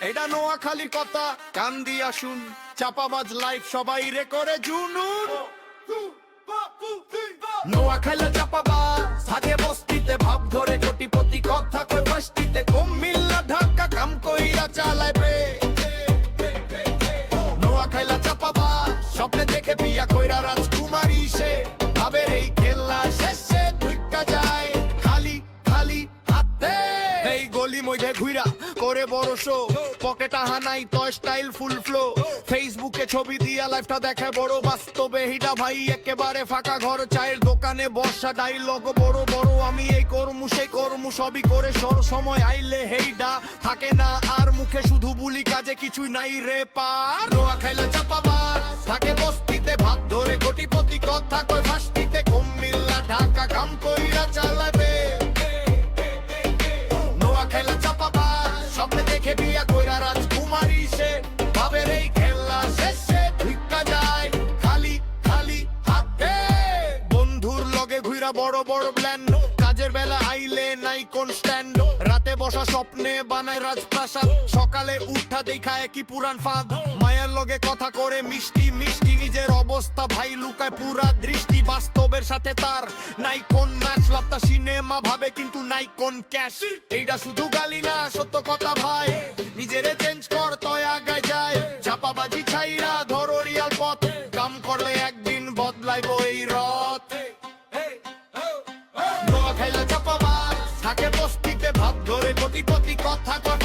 এটা নোয়াখালীর কথা, কান দিয়া শুন, চাপাবাজ লাইফ সবাই রে করে জুনুন। নোয়াখালী চাপাবাজ থাকে বস্তিতে, ভাব ধরে কোটিপতি, কথা কই বস্তিতে, কুমিল্লা ঢাকা কাম কইরা চালায় বে। নোয়াখালী চাপাবাজ স্বপ্নে দেখে বিয়া কইরা রাজকুমারী সে, ভাবের এই খেলা শেষে ঢুকা যায় খালি খালি হাতে। এই গলি মধ্যে ঘুইরা করে বড় শো, পকেট হানাই তো স্টাইল ফুল ফ্লো, ফেসবুকে ছবি দিয়া লাইফটা দেখে বড়, বাস্তবে হিডা ভাই একেবারে ফাঁকা ঘর, চায়ের দোকানে বর্ষা ডাইলগ বড় বড়, আমি এই করমু সেই করমু সবই করে সর, সময় আইলে হেইডা থাকে না আর মুখে, শুধু বুলি কাজে কিছুই নাই রে পার। নোয়াখালী চাপাবাজ থাকে বস্তিতে, ভাত ধরে কোটিপতি, কথা কয় ফাঁসতিতে, কুমিল্লা ঢাকা কাম কইরা চালাবে। নোয়াখালী চাপাবাজ স্বপ্নে দেখে বিয়া কইরা রাজকুমারী সে, ভাবের এই খেলা শেষে ঢুকা যায় খালি খালি হাতে। বন্ধুর লগে ঘুরা বড় বড় প্ল্যান, কাজের বেলা আইলে নাই কোন স্ট্যান্ড, রাতে বসা স্বপ্নে বানায় রাজপ্রাসাদ, সকালে উঠা দেখা একই পুরান ফাঁদ, মায়ের লগে কথা করে মিষ্টি মিষ্টি, নিজের অবস্থা ভাই লুকায় পুরা দৃষ্টি, বাস্তবের সাথে তার নাই কোন ম্যাচ, লাপটা সিনেমা ভাবে কিন্তু নাই কোন ক্যাশ। এইটা শুধু গালি না সত্য কথা ভাই, নিজেরে চেঞ্জ কর তয় আগায় যায়, চাপাবাজি ছাইরা ধরো রিয়াল পথ, কাম করলে একদিন বদলাইব এই রথ। নোয়াখালী চাপাবাজ থাকে বস্তিতে, ভাব ধরে কোটিপতি, কথা কয়